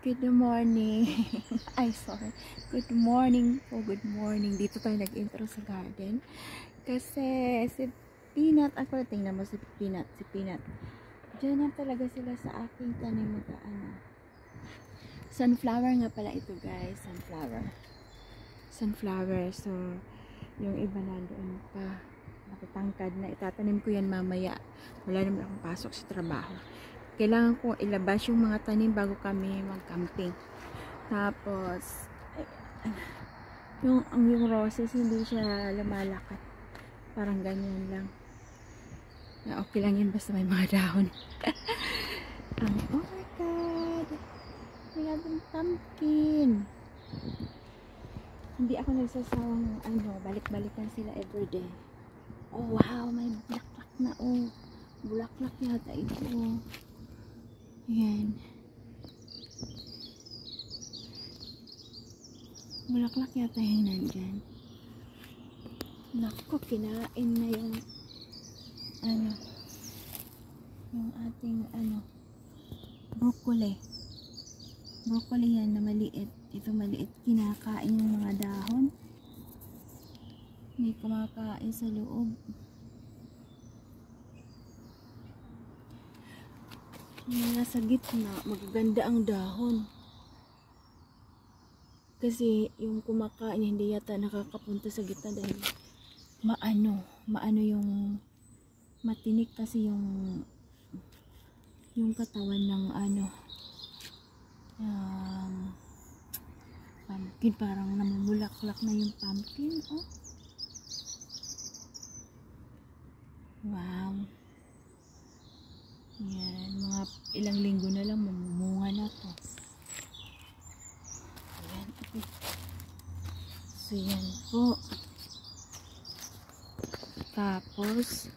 Good morning. Ay, sorry. Good morning po. Good morning. Dito tayo nag-intro sa garden. Kasi si Peanut, ako tingnan mo si Peanut. Diyan na talaga sila sa aking tanim mag-ano. Sunflower nga pala ito, guys. Sunflower. So, yung iba na doon pa. Matatangkad na. Itatanim ko yan mamaya. Wala naman akong pasok sa trabaho. Kailangan ko ilabas yung mga tanim bago kami mag-camping. Tapos, yung roses, hindi siya lumalakad. Parang ganyan lang. Okay lang yun, basta may mga dahon. Oh my God! We have a pumpkin! Hindi ako nagsasawang, balik-balikan sila everyday. Oh wow! May bulaklak na, oh. Bulaklak yata ito. Ayan. Bulaklak yata yung nandyan. Naku, kinain na yung yung ating broccoli. Broccoli yan na maliit. Ito maliit. Kinakain yung mga dahon. Hindi kumakain sa loob. Nasa gitna, magaganda ang dahon. Kasi yung kumakain hindi yata nakakapunta sa gitna dahil maano yung matinik kasi yung katawan ng pumpkin, parang namumulaklak na yung pumpkin. Oh. Wow. Yan, mga ilang linggo na lang mamumunga na to. Ayan, okay. So yan po. Tapos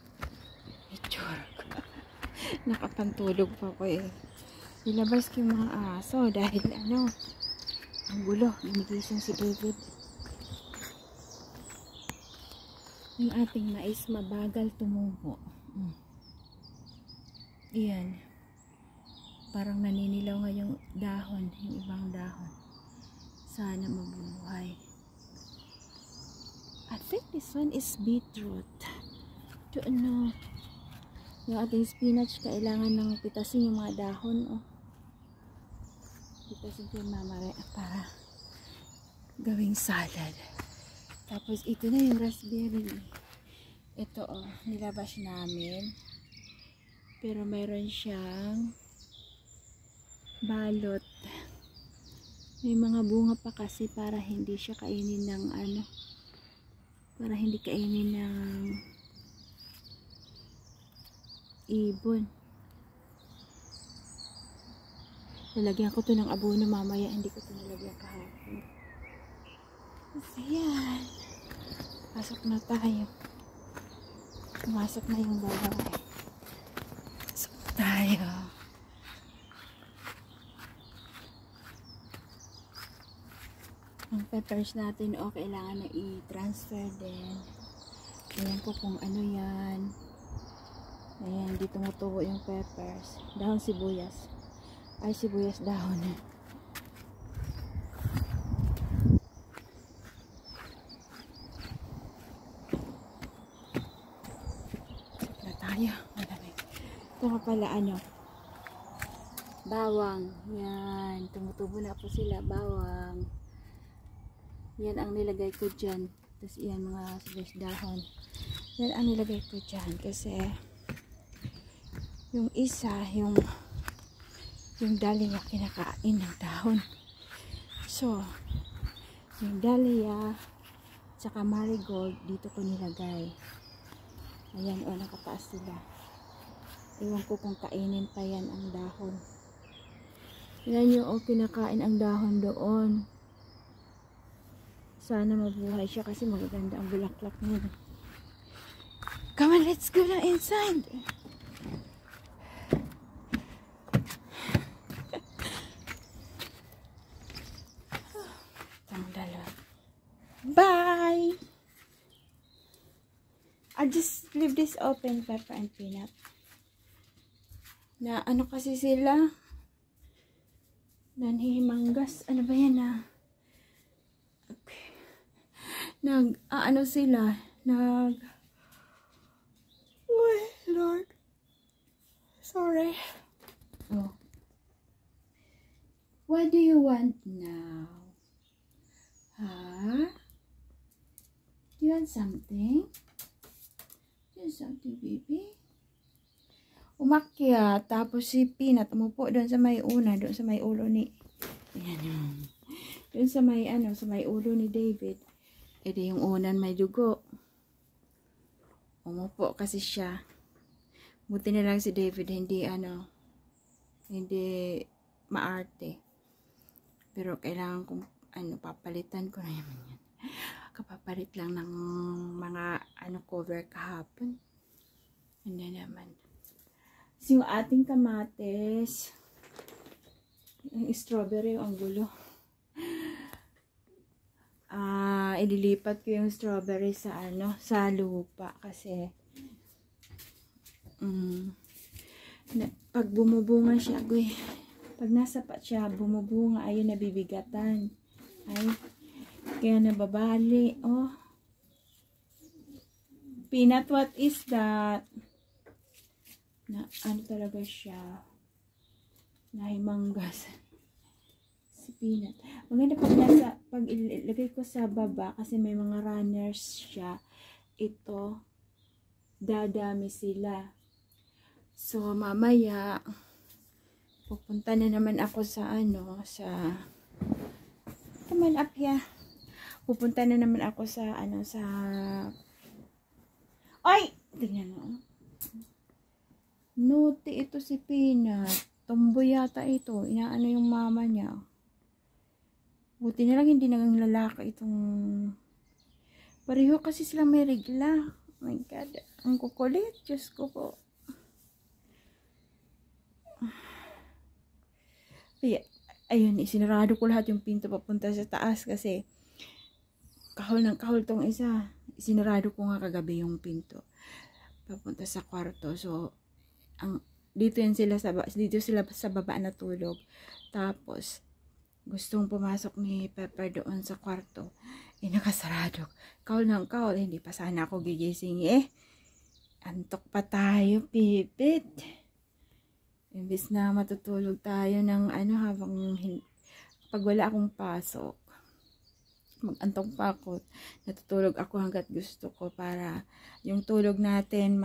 nakapantulog pa ko eh. Nilabas ko yung mga aso dahil ang gulo, ginigising si David. Yung ating mais mabagal tumubo. Iyan. Parang naninilaw nga yung dahon, yung ibang dahon. Sana mabubuhay. I think this one is beetroot. Yung ating spinach, kailangan ng pitasin yung mga dahon. Oh. Pitasin ko yung mamaya para gawing salad. Tapos ito na yung raspberry. Ito nilabas namin. Pero mayroon siyang balot. May mga bunga pa kasi para hindi siya kainin ng para hindi kainin ng ibon. Lalagyan ko to ng abono mamaya, hindi ko to nalagyan kahapon. So yan. Pasok na tayo. Pumasok na yung babae. Tayo. Ang peppers natin kailangan na i-transfer din. Ayan ko kung ano yan. Ayan, dito tumutubo yung peppers. Dahon sibuyas. Ay, sibuyas dahon. Na tayo. Malamig. Ito pala bawang. Yan, tumutubo na po sila, bawang. Yan ang nilagay ko dyan. Tapos yan mga sibuyas dahon. Yan ang nilagay ko dyan kasi yung isa, yung dahlia kinakain ng dahon. So, yung dahlia tsaka marigold dito ko nilagay. Ayan, nakataas sila. Iwan ko kung kainin pa yan ang dahon. Yan yung kinakain ang dahon doon. Sana mabuhay siya kasi magaganda ang bulaklak niya. Come on, let's go na inside. Bye! I'll just leave this open, Pepper and Peanut. Na kasi sila Nanhihimanggas. Ano ba yan Okay. Ano sila? Wait, Lord. Sorry. Oh. What do you want now? Huh? Do you want something? Do you want something, baby? Umakyat, tapos si Peanut umupo doon sa may una, doon sa may ulo ni doon sa may sa may ulo ni David. Edi yung unan may dugo. Umupo kasi siya. Buti na lang si David hindi hindi maarte. Pero kailangan kong papalitan ko na yan. Kapapalit lang ng mga cover kahapon. Hindi naman. So, yung ating kamates, yung strawberry, ang gulo. Ililipat ko yung strawberry sa sa lupa kasi pag bumubunga siya, pag nasa pat siya, bumubunga, ayun, nabibigatan. Ay, kaya nababali. Oh. Peanut, what is that? Ano talaga siya? Nahimanggas. Si Peanut. Maganda pag ilagay ko sa baba, kasi may mga runners siya. Ito, dadami sila. So, mamaya, pupunta na naman ako sa come on up here. Pupunta na naman ako sa ay! Tingnan mo. Naughty ito si Peanut. Tomboy yata ito. Inaano yung mama niya. Buti na lang hindi nagang lalaki itong pareho kasi sila may regla. Oh my God. Ang kukulit. Diyos ko po. Kaya, ayun, isinarado ko lahat yung pinto papunta sa taas kasi kahol ng kahol tong isa. Isinarado ko nga kagabi yung pinto papunta sa kwarto. So, dito sila sa baba natulog. Tapos gustong pumasok ni Pepper doon sa kwarto, nakasarado. Kaul ng kaul, hindi pa sana ako gigising antok pa tayo, pipit. Imbis na matutulog tayo ng habang pag wala akong pasok, mag-antok pa ako, natutulog ako hanggat gusto ko para yung tulog natin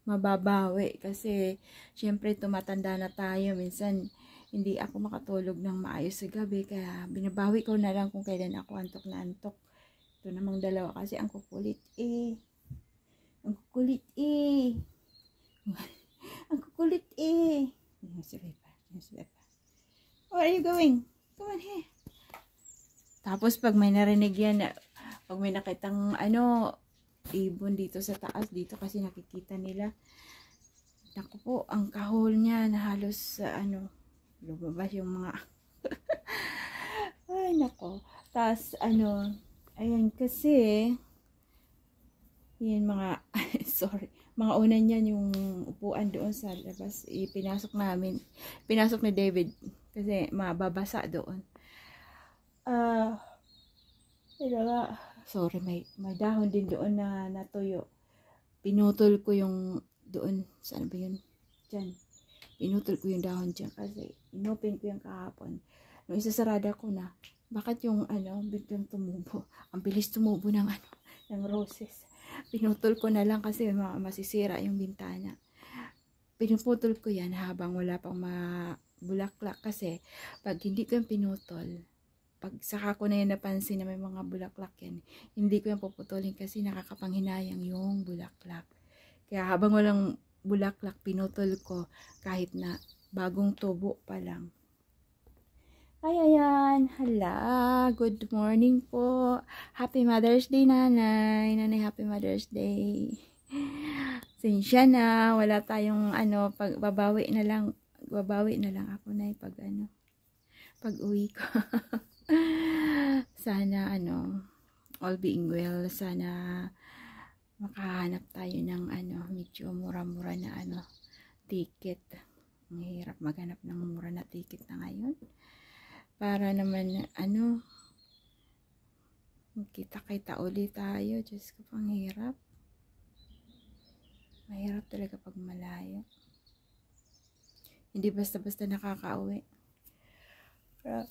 mababawi kasi syempre tumatanda na tayo, minsan hindi ako makatulog ng maayos sa gabi kaya binabawi ko na lang kung kailan ako antok na antok. Ito namang dalawa kasi ang kukulit ang kukulit ang kukulit where are you going? Come on here. Tapos pag may narinig yan, pag may nakitang ibon dito sa taas, dito kasi nakikita nila. Naku po, ang kahol niya na halos lumabas yung mga ay nako. Tapos ayan kasi yan mga sorry, mga unan niyan yung upuan doon sa labas, pinasok ni David kasi mababasa doon. Sorry, may dahon din doon na natuyo. Pinutol ko yung doon. Saan ba yun? Diyan. Pinutol ko yung dahon dyan kasi inopen ko yung kahapon. Nung isasarada ko na, bakit yung biglang tumubo? Ang bilis tumubo ng ng roses. Pinutol ko na lang kasi masisira yung bintana. Pinuputol ko yan habang wala pang bulaklak kasi pag hindi ko yung pinutol, pag saka ko na yun napansin na may mga bulaklak yan, hindi ko yung puputulin kasi nakakapanghinayang yung bulaklak. Kaya habang walang bulaklak, pinutol ko kahit na bagong tubo pa lang. Kaya yan, hala, good morning po. Happy Mother's Day, nanay. Nanay, happy Mother's Day. Sinsya na, wala tayong babawi na lang ako na pag uwi ko. Sana all being well, sana makahanap tayo ng medyo mura-mura na ticket Ang hirap maghanap ng mura na ticket na ngayon. Para naman, kita-kita ulit tayo. Diyos ko, pang hirap. Mahirap talaga pag malayo. Hindi basta-basta nakakauwi. Pero,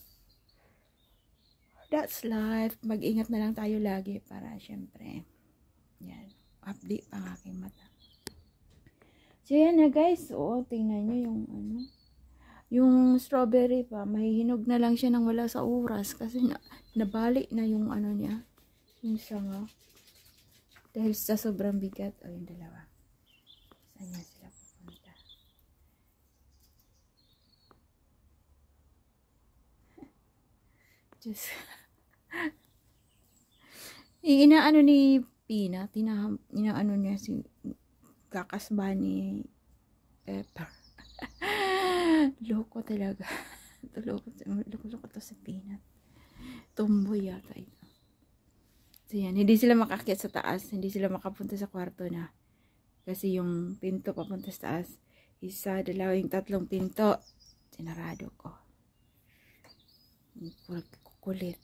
that's life. Mag-ingat na lang tayo lagi para syempre, yan, update ang aking mata. So, yan na guys. Oo, tingnan nyo yung yung strawberry pa. Mahihinog na lang siya nang wala sa oras. Kasi nabalik na yung niya. Yung sanga. Dahil sa sobrang bigat. O, yung dalawa. Saan yan sila pupunta? Just inaano ni Pina. Inaano niya si kakasba ni Pepper. Loko talaga. Loko to sa Peanut. Tumboy yata ito. So yan, hindi sila makakyat sa taas. Hindi sila makapunta sa kwarto na. Kasi yung pinto papunta sa taas. Isa, dalawa, yung tatlong pinto. Sinarado ko. Kulit.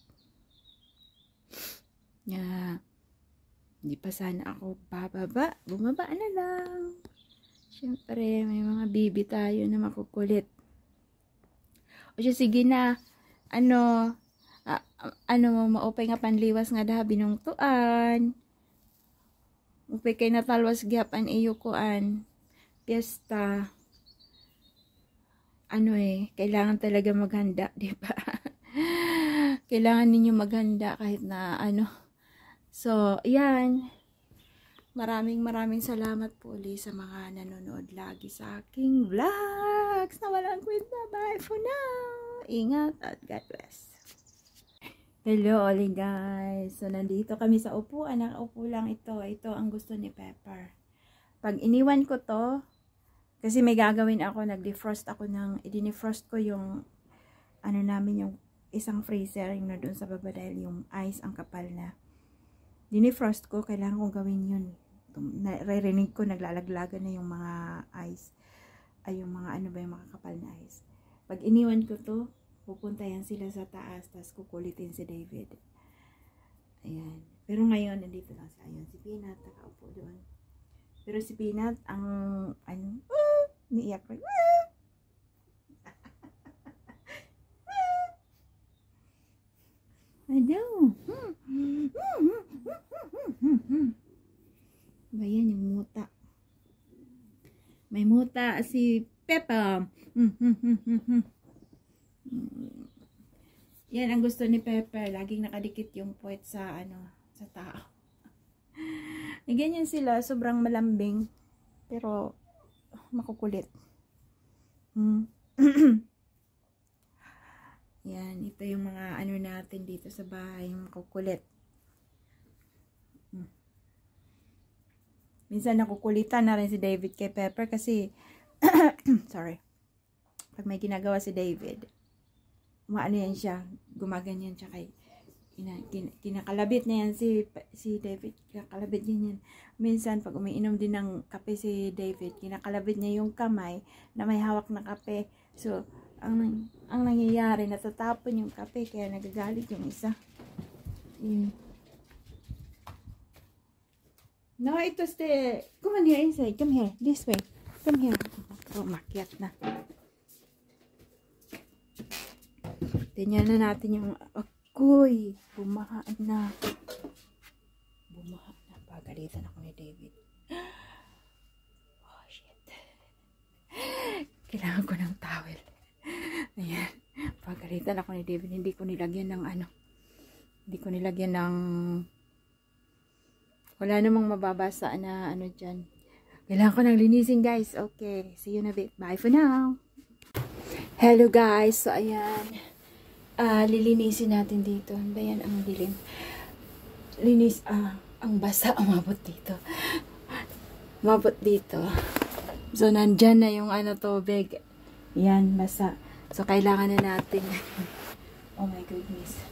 Hindi pa sana ako bababa. Bumaba na lang. Siyempre, may mga bibi tayo na makukulit. O siya, sige na. Maupay nga panliwas nga daha binungtuan. Upay kay natalwas gyapan iyo kuan. Piyesta. Kailangan talaga maghanda, di ba? Kailangan ninyo maghanda kahit na So, yan. Maraming salamat po ulit sa mga nanonood lagi sa aking vlogs na walang kwenta. Bye for now. Ingat at God bless. Hello ulit guys. So, nandito kami sa upuan. Nakaupo lang ito. Ito ang gusto ni Pepper. Pag iniwan ko to, kasi may gagawin ako, i-defrost ko yung namin, yung isang freezer yung na doon sa baba dahil yung ice ang kapal na. Dinefrost ko, kailangan kong gawin yun. Naririnig ko, naglalaglagan na yung mga ice. Ay, yung mga yung mga kapal na ice. Pag iniwan ko to, pupunta yan sila sa taas, tapos kukulitin si David. Ayan. Pero ngayon, nandito lang siya. Ayan, si Peanut, nakaupo doon. Pero si Peanut, umiiyak rin. Bayan yung muta. May muta si Peppa. Yan ang gusto ni Pepper. Laging nakadikit yung puwet sa sa tao. Ganyan sila, sobrang malambing pero makukulit. Yan, ito yung mga natin dito sa bahay, yung makukulit. Minsan nakukulitan na rin si David kay Pepper kasi sorry. Pag may ginagawa si David, yan siya, gumaganyan siya kay kinakalabit na yan si David, kinakalabit niya yan. Minsan pag umiinom din ng kape si David, kinakalabit niya yung kamay na may hawak na kape. So ang nangyayari, natatapon yung kape kaya nagagalit yung isa. No, ito come on here inside, come here, this way, come here. Makyat na. Tingnan na natin yung akoy. Bumaha na. Pagalitan ako ni David. Oh, shit. Kailangan ko ng towel. Ayan. Pagalitan ako ni David. Hindi ko nilagyan ng Hindi ko nilagyan ng wala namang mababasa na dyan. Kailangan ko nang linisin guys. Okay. See you in a bit. Bye for now. Hello guys. So ayan. Lilinisin natin dito. Ano ba yan? Ang dilim. Linis. Ang basa. Umabot dito. Umabot dito. So nandyan na yung tubig. Yan. Basa. So kailangan na natin. Oh my goodness.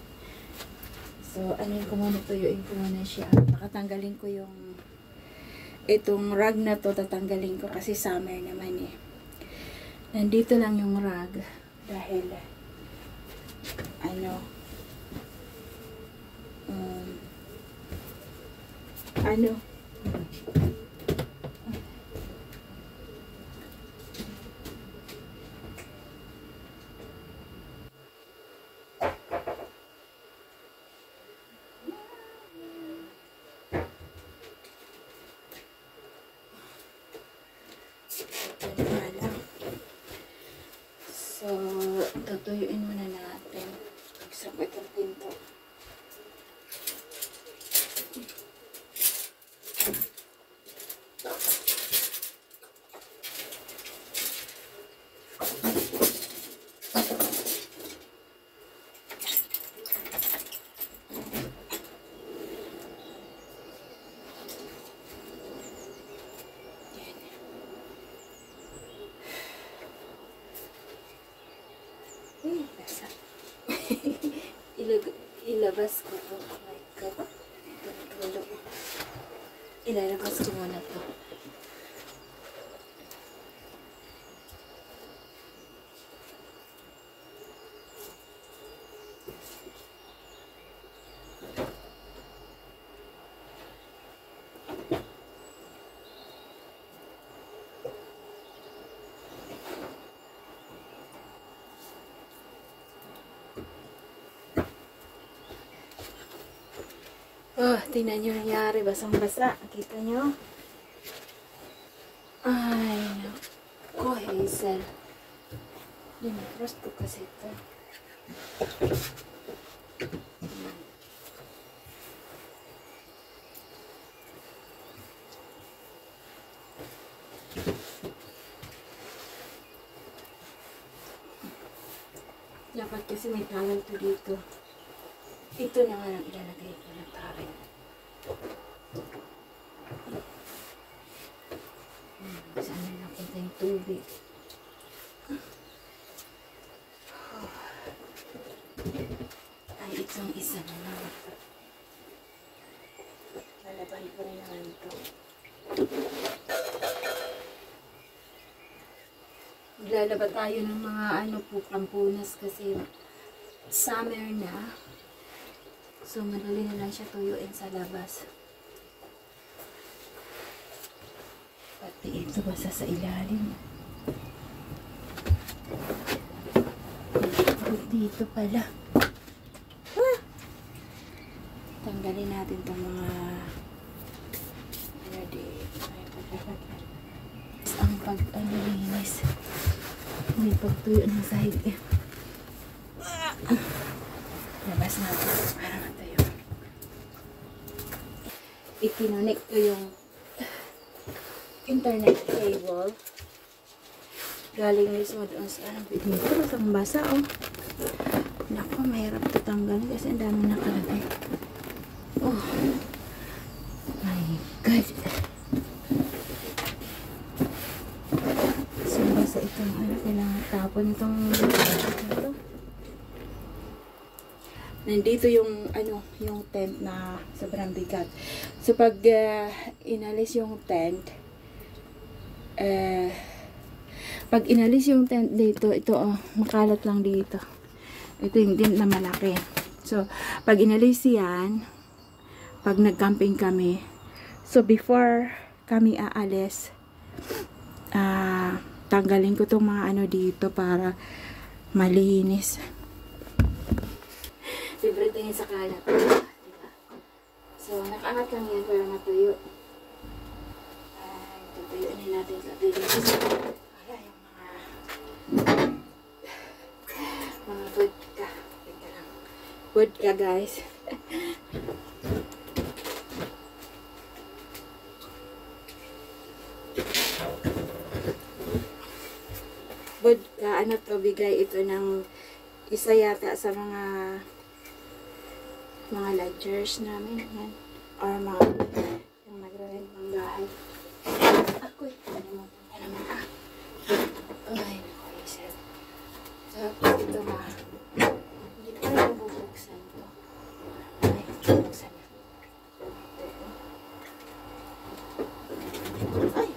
So ko muna. Tuyuin ko muna siya. Nakatanggalin ko yung itong rug na to. Tatanggalin ko kasi summer naman eh. Nandito lang yung rag. Dahil, ano, ano, so, tutuyuin muna natin. Buksan ko itong pinto. Basa. Ilabas ko to. Oh my God. Tulog. Ilalabas ko muna to. Oh, tingnan nyo nangyari. Basang-basa. Kita nyo? Ay, naku, Hazel. Dinafrost ko kasi ito. Dapat kasi may towel to dito. Ito na nga lang ilalagay ko ng towel. Saan na napunta yung tubig? Ay, itong isa na naman. Lalaban ko rin naman ito. Maglalaba tayo ng mga pampunas kasi summer na. So, madali na lang siya tuyuin sa labas. Pati ito basa sa ilalim. Dito pala. Ah! Tanggalin natin itong mga ang pag-linis. May pagtuyo ng sahig. Labas natin para matayo. Ikinunik ko yung internet cable. Galing mismo doon sa dito. Basang basa, oh. Naku, mahirap tatanggalin kasi ang dami nakalagay. Oh. My God. So, basa itong kailangan tapon itong ito. Nandito yung yung tent na sobrang bigat. So pag inalis yung tent dito, ito makalat lang dito. Ito yung tent na malaki. So pag inalis yan, pag nag-camping kami, so before kami aalis, tanggalin ko tong mga dito para malinis. Libre tingin sa kalat. Diba? So, nakaangat lang yan para matuyo. Tutuyuin natin sa dilinis. Wala yung mga vodka. Teka lang. Vodka, guys. Vodka, bigay ito ng isa yata sa mga lodgers namin, yan. Or mga yung nag-rent ng bahay. Ako'y, nalimutan ka naman, Ay, naku, Hazel. Tapos ito ba? Hindi pa rin nabubuksan to. Ay, bubuksan na. Ay!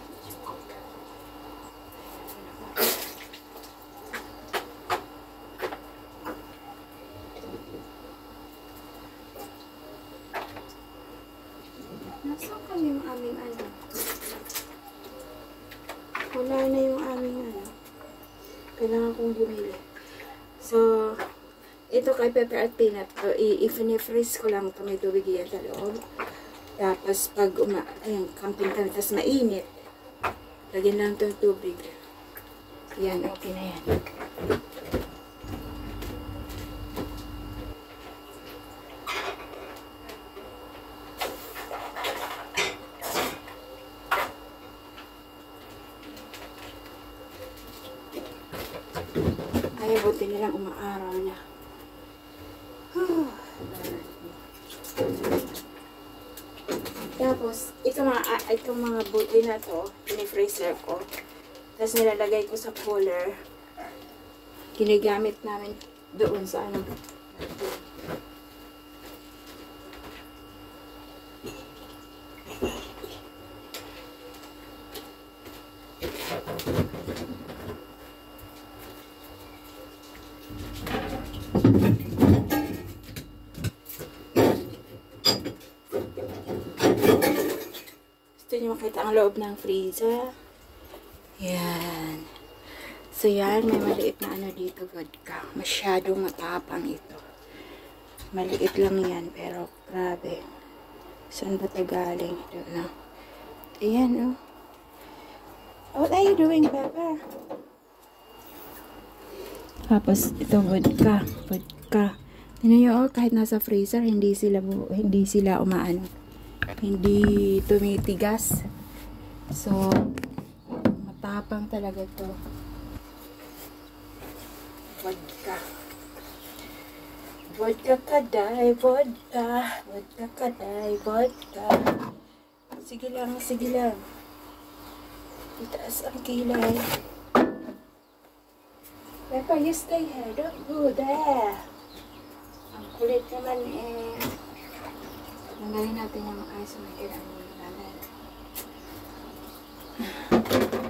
Wala na yung aming ano. Kailangan kong bumili. So, ito kay Pepper at Peanut. So, i-freeze ko lang ito. May tubig yan sa loob. Tapos, pag ayun, camping kami, tapos mainit. Lagyan lang ito tubig. Yan, okay na yan. Ay, buti nilang umaaraw na. Tapos, itong mga buti na to, ini-freezer ko. Tapos nilalagay ko sa cooler. Ginagamit namin doon sa ano. Gusto niyo makita ang loob ng freezer? Yan. So yan, may maliit na ano dito, vodka. Masyadong matapang ito. Maliit lang yan, pero grabe. Saan ba ito galing? I don't know. Ayan, oh. What are you doing, Pepper? Tapos, ito vodka. Vodka. Tignan nyo, oh, kahit nasa freezer, hindi sila umaano. Hindi tumitigas. So, matapang talaga to. Vodka. Vodka kaday, vodka. Vodka kaday, vodka. Sige lang, sige lang. Itaas ang kilay. Pepper, you stay here. Don't go there. Ang kulit naman eh. Tanggalin natin yung ayos na kailangan mo namin.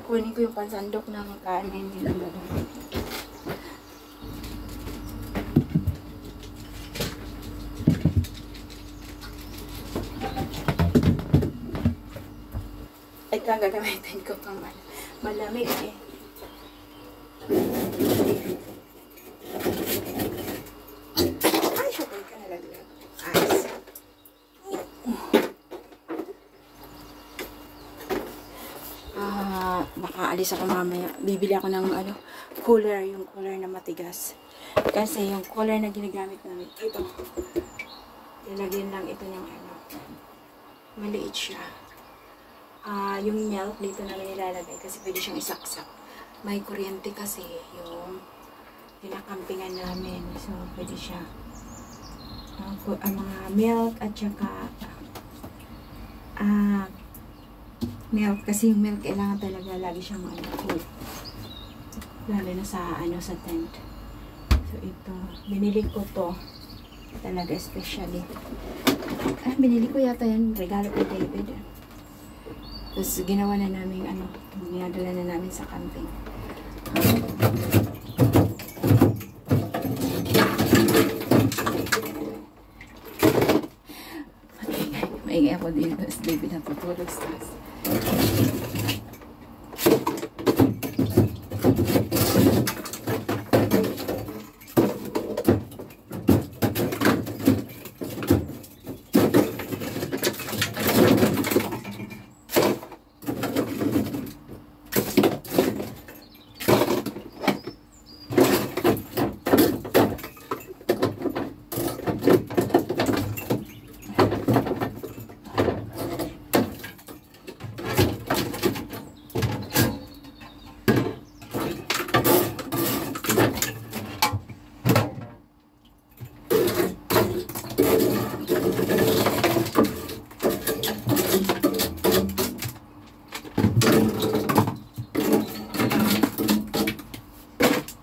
Kunin ko yung pansandok ng kanin nila. Ito ang gagamitin ko pang malamig eh. Ay, syukay ka nalaglag. Ayos. Makaalis ako mamaya. Bibili ako ng ano, cooler, yung cooler na matigas. Kasi yung cooler na ginagamit namin, ito. Nilagyan lang ito ng ano. Maliit siya. Yung milk dito namin nilalagay kasi pwede siyang isaksak. May kuryente kasi yung pinakampingan namin. So, pwede siya. Mga milk at saka milk. Kasi yung milk kailangan talaga lagi siyang cool. Lalo na sa sa tent. So, ito. Binili ko to. Talaga especially. Binili ko yata yan. Regalo kay David. Tapos, ginawa na namin ginadala na namin sa camping. Maingay ako dito. Tapos, David natutulog sa taas.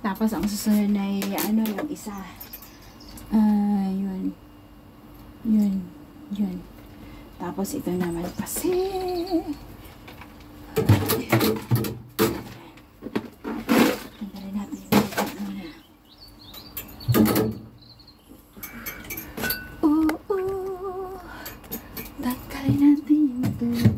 Tapos, ang susunod na yung isa. Yun. Tapos, ito naman kasi. Tanggalin natin yung makeup muna. Tanggalin natin yung tubig.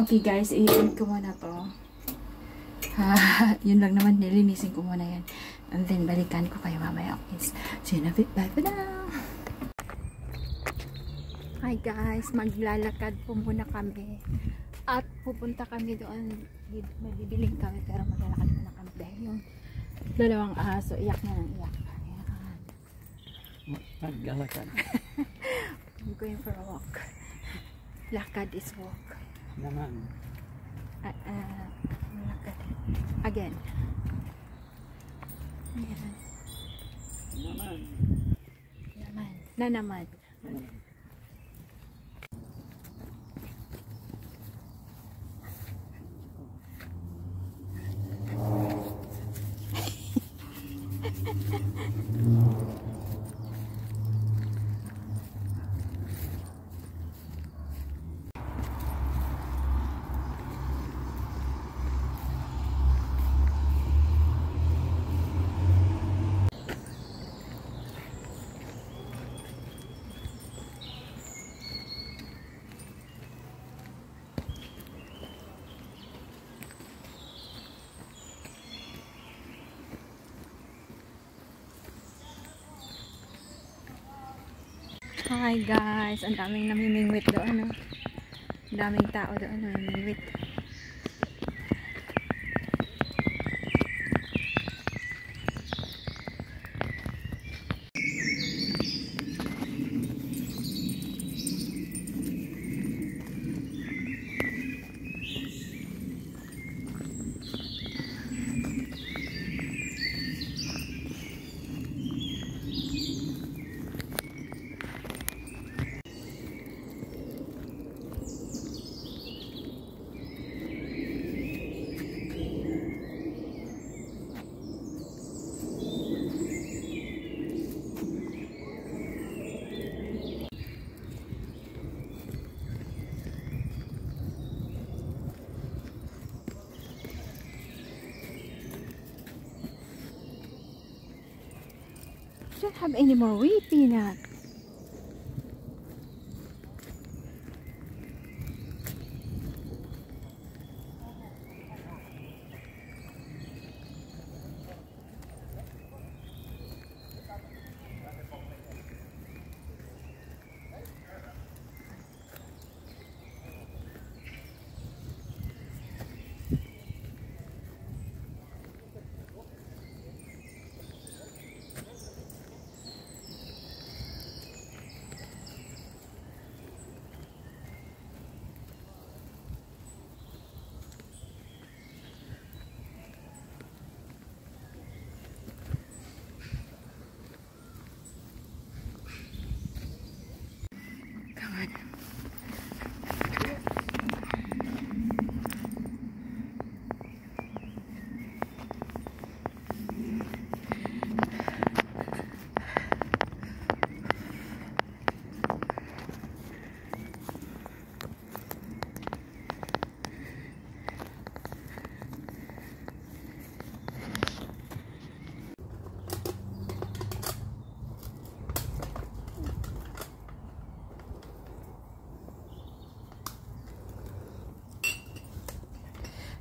Okay guys, i-end ko muna to. Yun lang naman, nilinisin ko muna yan. And then, balikan ko kayo mamaya. Okay, see you in a bit. Bye for now! Hi guys, maglalakad po muna kami. At pupunta kami doon. Mabibiling kami, pero maglalakad muna kami. Dahil yung dalawang aso, iyak na ng iyak. Ayan. Maglalakad. I'm going for a walk. Lakad is walk. Naman. Lakad. Again. Ayan. Naman. Naman. Na naman. Hi guys, ang daming namimingwit doon, no? Ang daming tao doon namimingwit. Don't have any more wheat, Peanut.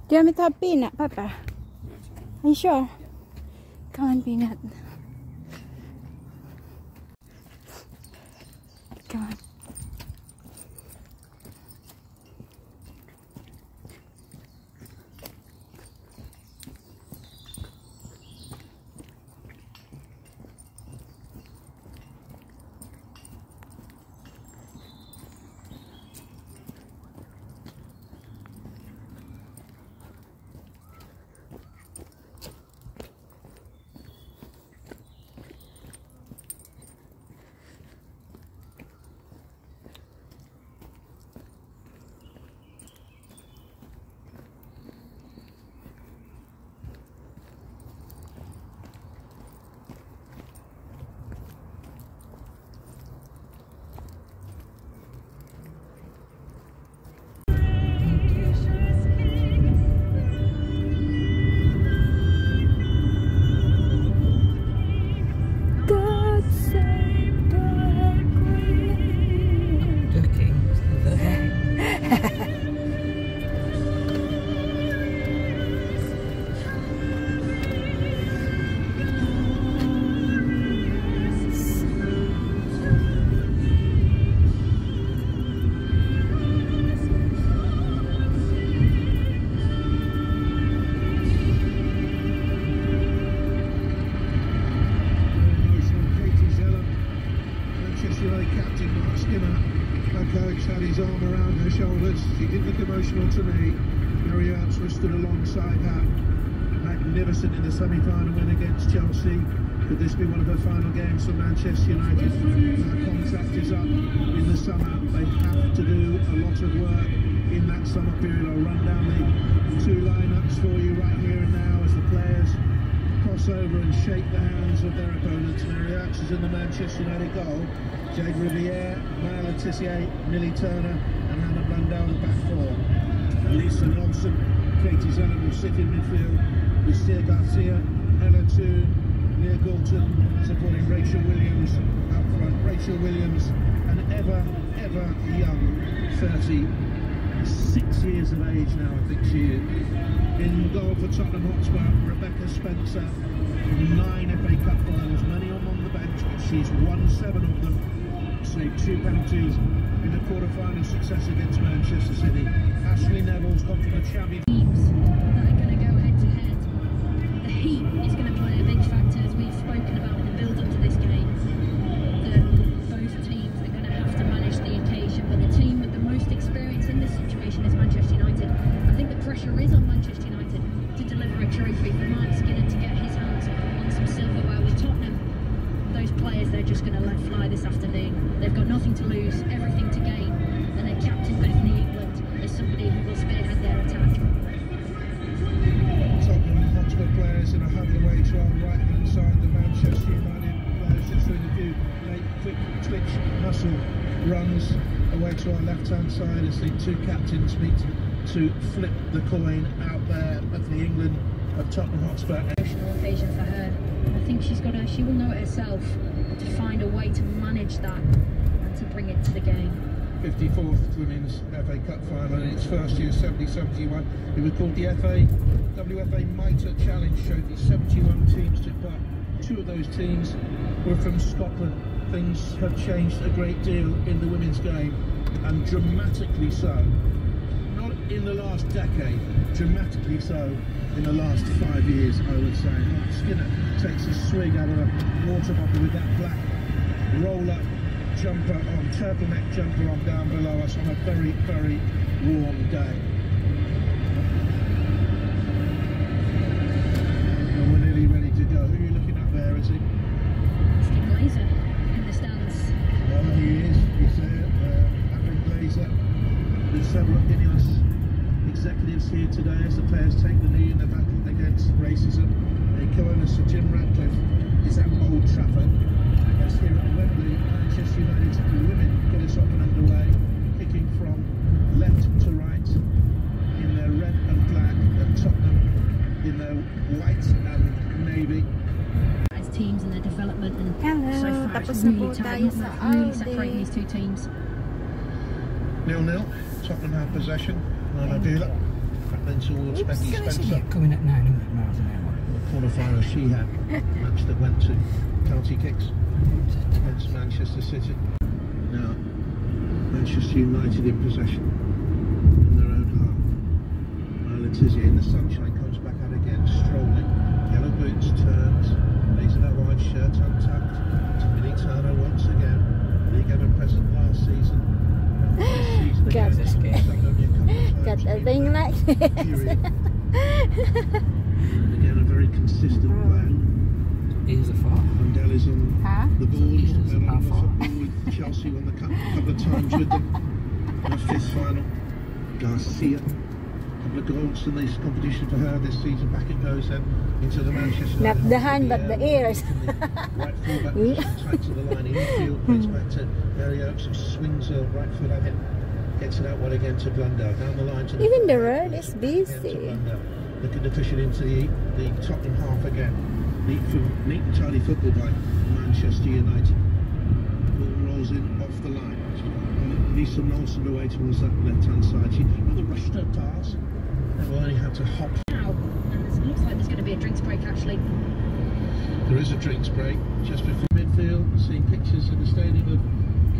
Do you want me to have Peanut, Papa? Are you sure? Come on, Peanut. Come on. had his arm around her shoulders. She did look emotional to me. Harry Earps was stood alongside her. Magnificent in the semi-final win against Chelsea. Could this be one of her final games for Manchester United? Her contract is up in the summer. They have to do a lot of work in that summer period. I'll run down the two lineups for you right here and now as the players cross over and shake the hands of their opponents. Mary Earps is in the Manchester United goal. Jade Riviere, Maya Le Tissier, Millie Turner and Hannah Blundell the back four. Lisa Nolson, Katie Zeller will sit in midfield. Lucia Garcia, Ella Toon, Leah Galton supporting Rachel Williams up front. Rachel Williams, an ever young 36 years of age now, I think she is. In goal for Tottenham Hotspur, Rebecca Spencer, 9 FA Cup finals, many on the bench, but she's won 7 of them. Saved 2 penalties in the quarter-final success against Manchester City. Ashley Neville's gone from the champion. Teams that are going to go head-to-head. The heat is going to play a big factor, as we've spoken about in the build-up to this game. Those teams are going to have to manage the occasion, but the team with the most experience in this situation is Manchester United. I think the pressure is on Manchester United to deliver a trophy, for Mark Skinner to get his hands on some silverware. With Tottenham, those players, they're just going to let fly this afternoon. They've got nothing to lose, everything to gain, and their captain Bethany England is somebody who will spearhead their attack. Tottenham Hotspur players in a huddle away to our right hand side. The Manchester United players just doing a few late quick twitch muscle runs away to our left hand side as the two captains meet to flip the coin out there. Bethany England of Tottenham Hotspur. Emotional occasion for her. I think she will know it herself, to find a way to manage that and to bring it to the game. 54th Women's FA Cup final in its first year, 70-71. It was called the WFA Mitre Challenge, showed the 71 teams took part. 2 of those teams were from Scotland. Things have changed a great deal in the women's game, and dramatically so. Not in the last decade, dramatically so in the last 5 years, I would say. Mark Skinner takes a swig out of a water bottle with that black roll-up jumper on, turtleneck jumper on down below us on a very warm day. And we're nearly ready to go. Who are you looking at there, is he? Steve Glazer in the stands. Well, he is. He's there, Aaron Glazer. There's several Ineos executives here today as the players take the knee in the battle against racism. The co-owner Sir Jim Ratcliffe is at Old Trafford. As here at Wembley, Manchester United's women get us up and underway, kicking from left to right in their red and black, and Tottenham in their white and navy. As teams and their development, and Hello, so far tapos it's na really po tight, tayo not sa enough really Aldi. separating these two teams. 0-0, Tottenham have possession. Lana Dula back then towards Becky Spencer. Coming at 900 miles an hour. The quarter-final she had, match that went to penalty kicks against Manchester City. Now, Manchester United in possession in their own half. Maya Le Tissier in the sunshine comes back out again, strolling. Yellow boots, turns, lays in her white shirt untucked. To Millie Turner once again. League ever present last season. And this season Got again, this only a couple of times Got a in thing that like this. period. And again, a very consistent player. Here's a far. Blundell is on Huh? the ball. He's Here's played a lot of how far. football with Chelsea, won the cup a couple of times with them. In the 5th final. Garcia, a couple of goals in this competition for her this season. Back it goes then into the Manchester Not United the half hand, of but the ears. right fullback, tight to the line, infield, plays back to Mary Earps, who swings her right foot at it, gets it out wide again to Blundell, down the line to the Even the far road right, is again busy. to Blundell. Looking to push it into the Tottenham half again. Neat and tidy football by Manchester United. Ball rolls in off the line. Lisa Nolson away towards that left-hand side. She rather rushed her pass. And will only have to hop. Now, and it looks like there's going to be a drinks break actually. There is a drinks break just before midfield. Seeing pictures in the stadium of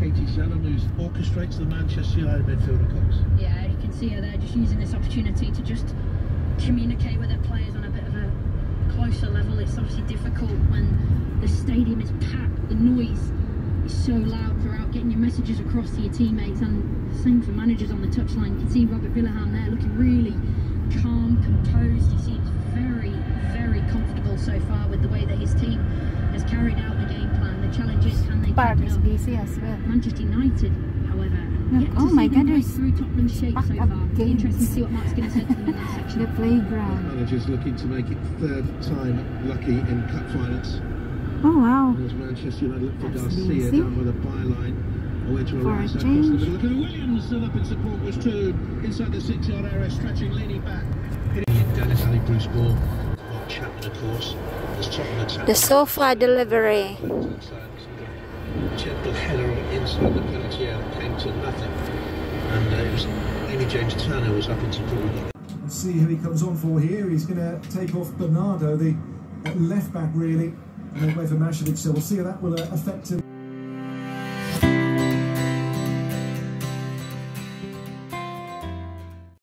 Katie Zeller, who orchestrates the Manchester United midfield, of course. Yeah, you can see her there just using this opportunity to just communicate with her players on a bit of a closer level. It's obviously difficult when the stadium is packed, the noise is so loud throughout about getting your messages across to your teammates, and same for managers on the touchline. You can see Robert Villahan there looking really calm, composed. He seems very, very comfortable so far with the way that his team has carried out the game plan. The challenge is, can they Park keep it is up? busy as well. Manchester United, however, Look, yet to oh see my them God, break there's through Tottenham's shape so packed up far. It'll be interesting to games. see what Mark's going to say to them in that section. The playground. Managers looking to make it third time lucky in cup finals. Oh wow. As Manchester United look for That's Garcia easy. down by the byline. Away to a For a right side across the change. middle. Look at Williams still up in support was two. Inside the 6-yard area, stretching, leaning back. Dennis Ali Bruce Ball. Mark Chapman, of course. There's Tottenham attack. The sofa delivery. Gentle header inside the penalty area came to nothing. And it was Amy James Turner was up in support. Let's see who he comes on for here. He's going to take off Bernardo, the left back, really, and then wait for Mashevich. So we'll see how that will affect him.